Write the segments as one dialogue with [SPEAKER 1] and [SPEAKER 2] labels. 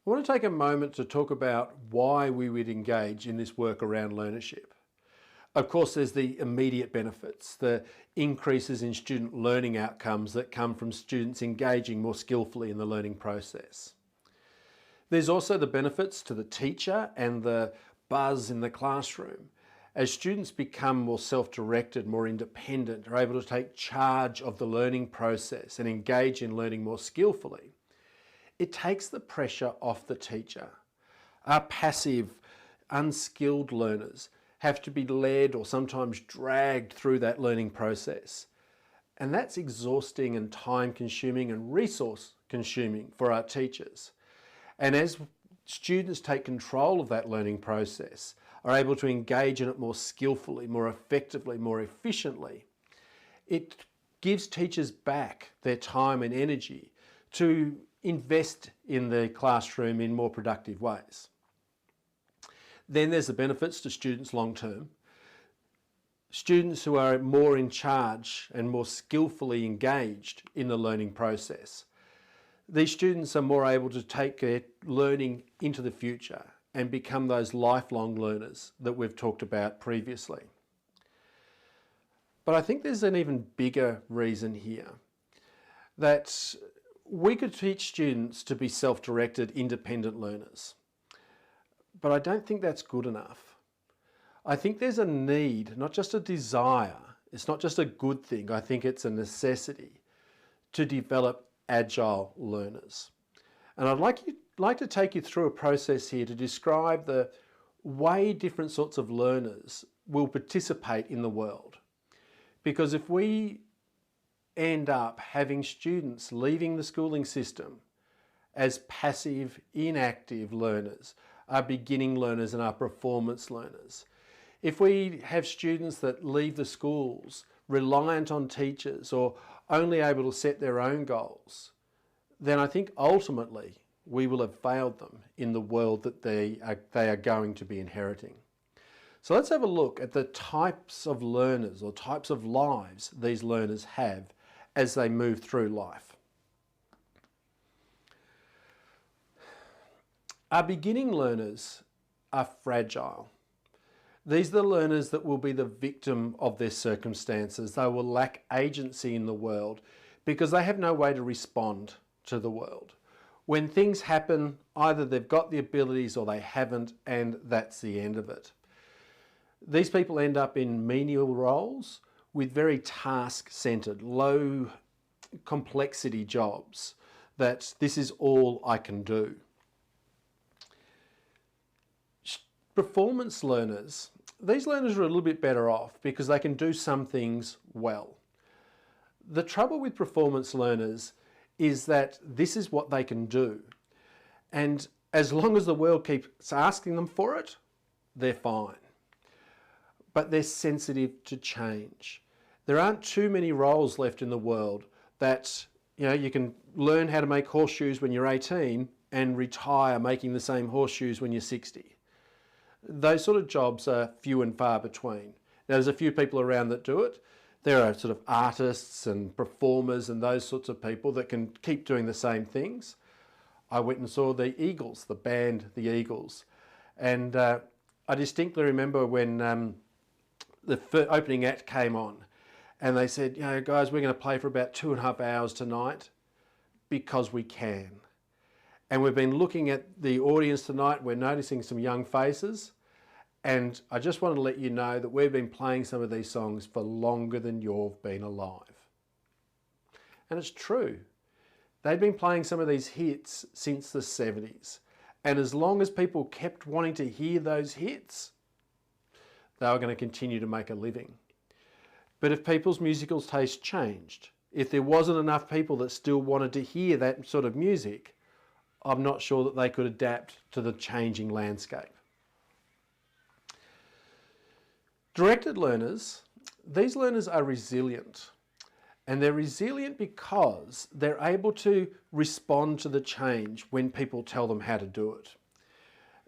[SPEAKER 1] I want to take a moment to talk about why we would engage in this work around learnership. Of course, there's the immediate benefits, the increases in student learning outcomes that come from students engaging more skillfully in the learning process. There's also the benefits to the teacher and the buzz in the classroom. As students become more self-directed, more independent, are able to take charge of the learning process and engage in learning more skillfully, it takes the pressure off the teacher. Our passive, unskilled learners have to be led or sometimes dragged through that learning process. And that's exhausting and time-consuming and resource-consuming for our teachers. And as students take control of that learning process, are able to engage in it more skillfully, more effectively, more efficiently, it gives teachers back their time and energy to invest in the classroom in more productive ways. Then there's the benefits to students long term. Students who are more in charge and more skillfully engaged in the learning process. These students are more able to take their learning into the future and become those lifelong learners that we've talked about previously. But I think there's an even bigger reason here, that we could teach students to be self-directed, independent learners. But I don't think that's good enough. I think there's a need, not just a desire, it's not just a good thing, I think it's a necessity to develop agile learners. And I'd like to take you through a process here to describe the way different sorts of learners will participate in the world. Because if we end up having students leaving the schooling system as passive, inactive learners, our beginning learners and our performance learners, if we have students that leave the schools reliant on teachers or only able to set their own goals, then I think ultimately we will have failed them in the world that they are going to be inheriting. So let's have a look at the types of learners or types of lives these learners have as they move through life. Our beginning learners are fragile. These are the learners that will be the victim of their circumstances. They will lack agency in the world because they have no way to respond to the world. When things happen, either they've got the abilities or they haven't, and that's the end of it. These people end up in menial roles with very task-centered, low complexity jobs, that this is all I can do. Performance learners, these learners are a little bit better off because they can do some things well. The trouble with performance learners is that this is what they can do. And as long as the world keeps asking them for it, they're fine. But they're sensitive to change. There aren't too many roles left in the world that, you can learn how to make horseshoes when you're 18 and retire making the same horseshoes when you're 60. Those sort of jobs are few and far between. Now, there's a few people around that do it. There are sort of artists and performers and those sorts of people that can keep doing the same things. I went and saw the Eagles, the band The Eagles. And I distinctly remember when the opening act came on and they said, guys, we're going to play for about 2.5 hours tonight because we can. And we've been looking at the audience tonight, we're noticing some young faces. And I just want to let you know that we've been playing some of these songs for longer than you've been alive. And it's true. They've been playing some of these hits since the 70s. And as long as people kept wanting to hear those hits, they were going to continue to make a living. But if people's musical taste changed, if there wasn't enough people that still wanted to hear that sort of music, I'm not sure that they could adapt to the changing landscape. Directed learners, these learners are resilient. And they're resilient because they're able to respond to the change when people tell them how to do it.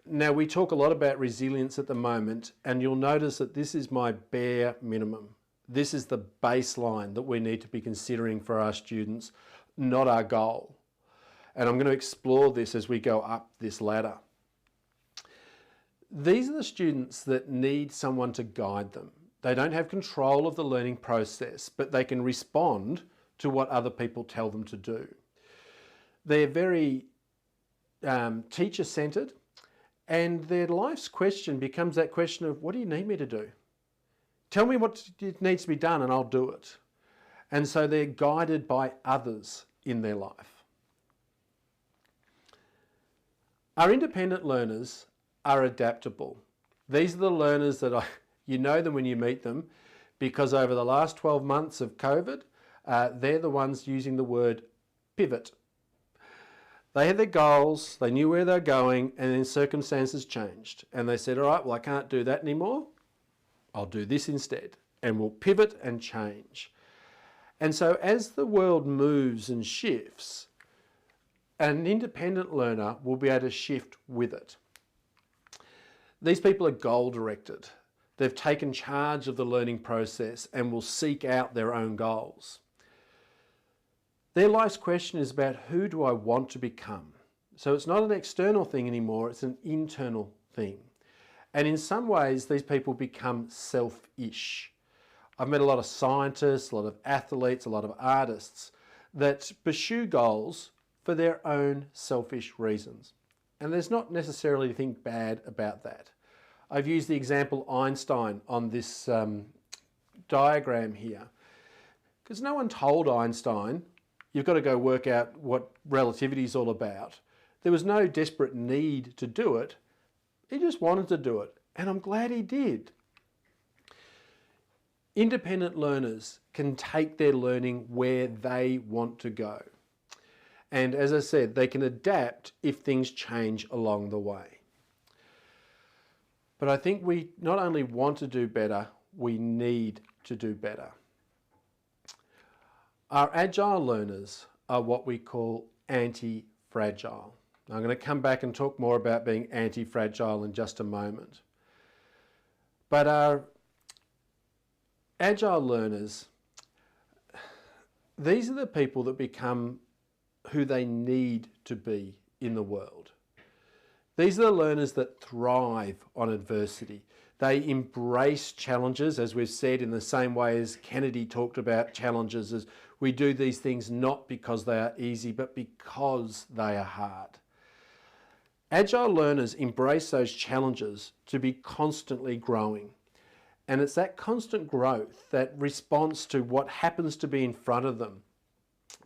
[SPEAKER 1] Now, we talk a lot about resilience at the moment, and you'll notice that this is my bare minimum. This is the baseline that we need to be considering for our students, not our goal. And I'm going to explore this as we go up this ladder. These are the students that need someone to guide them. They don't have control of the learning process, but they can respond to what other people tell them to do. They're very teacher-centered, and their life's question becomes that question of, what do you need me to do? Tell me what needs to be done and I'll do it. And so they're guided by others in their life. Our independent learners are adaptable. These are the learners that you know them when you meet them, because over the last 12 months of COVID, they're the ones using the word pivot. They had their goals, they knew where they're going, and then circumstances changed. And they said, all right, well, I can't do that anymore. I'll do this instead. And we'll pivot and change. And so as the world moves and shifts, an independent learner will be able to shift with it. These people are goal-directed. They've taken charge of the learning process and will seek out their own goals. Their life's question is about, who do I want to become? So it's not an external thing anymore, it's an internal thing. And in some ways, these people become selfish. I've met a lot of scientists, a lot of athletes, a lot of artists that pursue goals for their own selfish reasons. And there's not necessarily anything bad about that. I've used the example Einstein on this diagram here, because no one told Einstein, you've got to go work out what relativity is all about. There was no desperate need to do it. He just wanted to do it, and I'm glad he did. Independent learners can take their learning where they want to go. And as I said, they can adapt if things change along the way. But I think we not only want to do better, we need to do better. Our Agile learners are what we call anti-fragile. I'm going to come back and talk more about being anti-fragile in just a moment. But our Agile learners, these are the people that become who they need to be in the world. These are the learners that thrive on adversity. They embrace challenges, as we've said, in the same way as Kennedy talked about challenges, as we do these things not because they are easy, but because they are hard. Agile learners embrace those challenges to be constantly growing. And it's that constant growth, that response to what happens to be in front of them,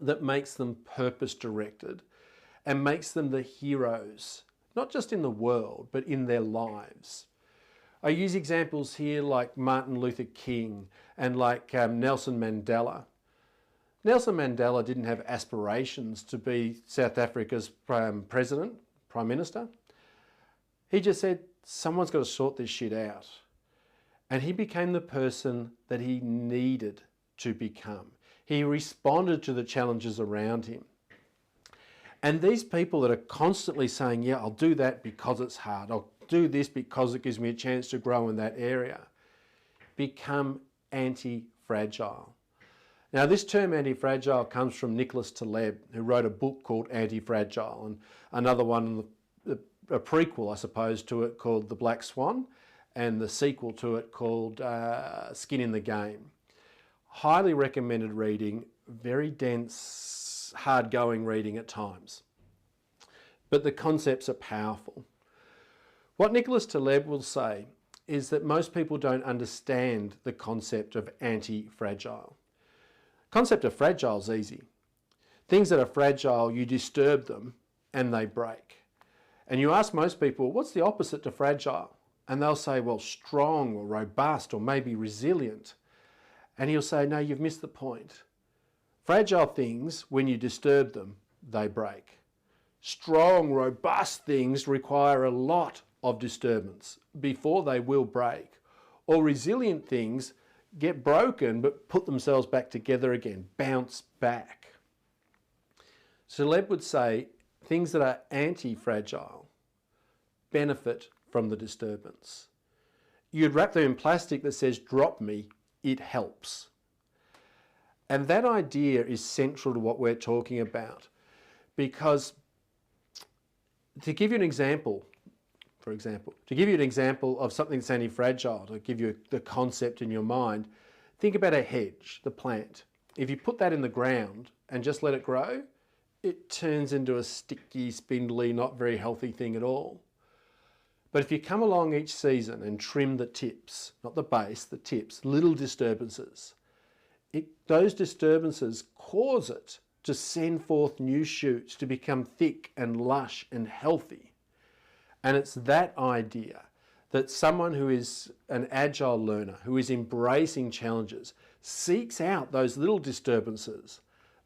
[SPEAKER 1] that makes them purpose-directed and makes them the heroes, not just in the world, but in their lives. I use examples here like Martin Luther King and like Nelson Mandela. Nelson Mandela didn't have aspirations to be South Africa's president, prime minister. He just said, someone's got to sort this shit out. And he became the person that he needed to become. He responded to the challenges around him. And these people that are constantly saying, yeah, I'll do that because it's hard, I'll do this because it gives me a chance to grow in that area, become anti-fragile. Now, this term anti-fragile comes from Nicholas Taleb, who wrote a book called Antifragile, and another one, a prequel, I suppose, to it called The Black Swan, and the sequel to it called Skin in the Game. Highly recommended reading, very dense, hard-going reading at times. But the concepts are powerful. What Nicholas Taleb will say is that most people don't understand the concept of anti-fragile. Concept of fragile is easy. Things that are fragile, you disturb them and they break. And you ask most people, what's the opposite to fragile? And they'll say, well, strong or robust or maybe resilient. And he'll say, no, you've missed the point. Fragile things, when you disturb them, they break. Strong, robust things require a lot of disturbance before they will break. Or resilient things get broken but put themselves back together again, bounce back. Taleb would say things that are anti-fragile benefit from the disturbance. You'd wrap them in plastic that says, drop me, it helps. And that idea is central to what we're talking about, because to give you an example, to give you an example of something that's anti-fragile, to give you the concept in your mind, think about a hedge, the plant. If you put that in the ground and just let it grow, it turns into a sticky, spindly, not very healthy thing at all. But if you come along each season and trim the tips, not the base, the tips, little disturbances, those disturbances cause it to send forth new shoots, to become thick and lush and healthy. And it's that idea that someone who is an agile learner, who is embracing challenges, seeks out those little disturbances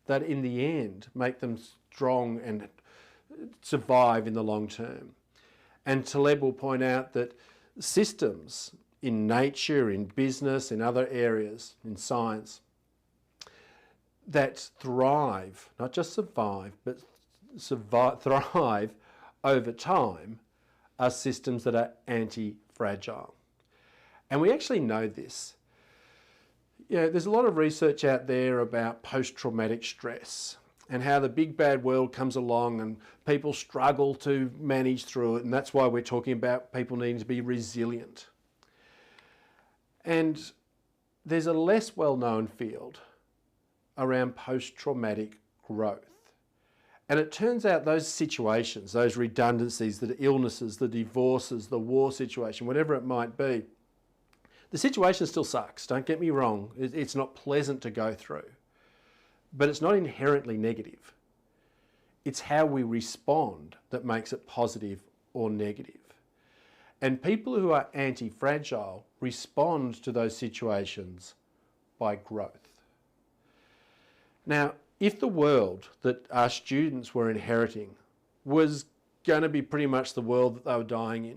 [SPEAKER 1] that in the end make them strong and survive in the long term. And Taleb will point out that systems in nature, in business, in other areas, in science, that thrive, not just survive, but thrive over time, are systems that are anti-fragile. And we actually know this. There's a lot of research out there about post-traumatic stress and how the big bad world comes along and people struggle to manage through it, and that's why we're talking about people needing to be resilient. And there's a less well-known field around post-traumatic growth. And it turns out those situations, those redundancies, the illnesses, the divorces, the war situation, whatever it might be, the situation still sucks, don't get me wrong. It's not pleasant to go through, but it's not inherently negative. It's how we respond that makes it positive or negative. And people who are anti-fragile respond to those situations by growth. Now, if the world that our students were inheriting was going to be pretty much the world that they were dying in,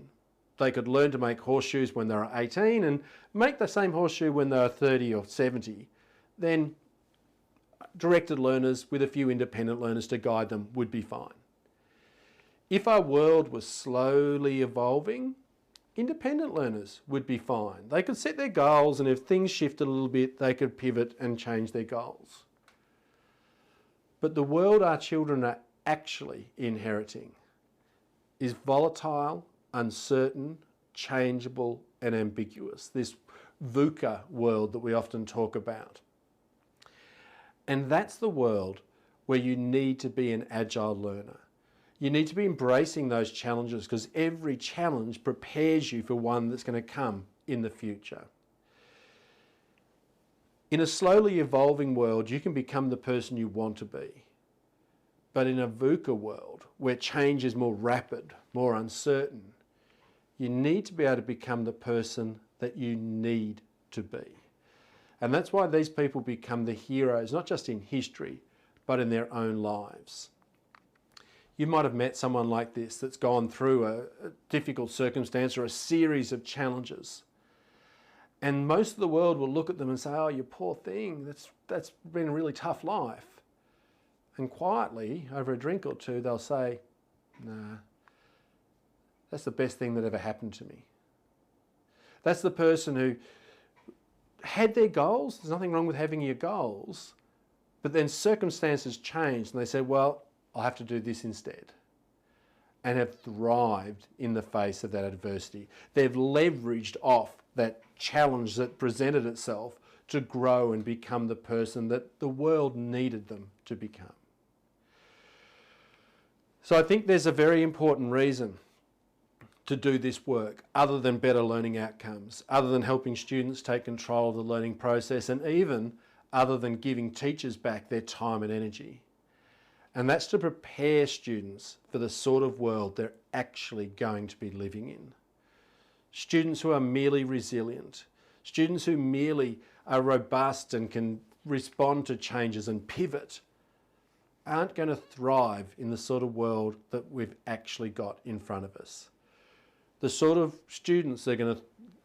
[SPEAKER 1] they could learn to make horseshoes when they were 18 and make the same horseshoe when they were 30 or 70, then directed learners with a few independent learners to guide them would be fine. If our world was slowly evolving, independent learners would be fine. They could set their goals, and if things shifted a little bit, they could pivot and change their goals. But the world our children are actually inheriting is volatile, uncertain, changeable, and ambiguous. This VUCA world that we often talk about. And that's the world where you need to be an agile learner. You need to be embracing those challenges because every challenge prepares you for one that's going to come in the future. In a slowly evolving world, you can become the person you want to be. But in a VUCA world, where change is more rapid, more uncertain, you need to be able to become the person that you need to be. And that's why these people become the heroes, not just in history, but in their own lives. You might have met someone like this that's gone through a difficult circumstance or a series of challenges. And most of the world will look at them and say, oh, you poor thing, that's been a really tough life. And quietly, over a drink or two, they'll say, nah, that's the best thing that ever happened to me. That's the person who had their goals. There's nothing wrong with having your goals. But then circumstances changed and they said, well, I'll have to do this instead. And have thrived in the face of that adversity. They've leveraged off that challenge that presented itself to grow and become the person that the world needed them to become. So I think there's a very important reason to do this work, other than better learning outcomes, other than helping students take control of the learning process, and even other than giving teachers back their time and energy. And that's to prepare students for the sort of world they're actually going to be living in. Students who are merely resilient, students who merely are robust and can respond to changes and pivot, aren't going to thrive in the sort of world that we've actually got in front of us. The sort of students that are going to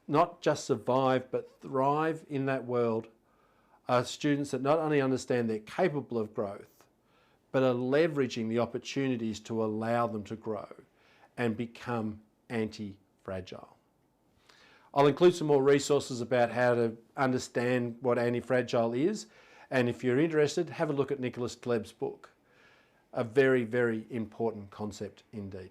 [SPEAKER 1] not just survive but thrive in that world are students that not only understand they're capable of growth, but are leveraging the opportunities to allow them to grow and become anti-fragile. I'll include some more resources about how to understand what anti-fragile is, and if you're interested, have a look at Nicholas Taleb's book. A very, very important concept indeed.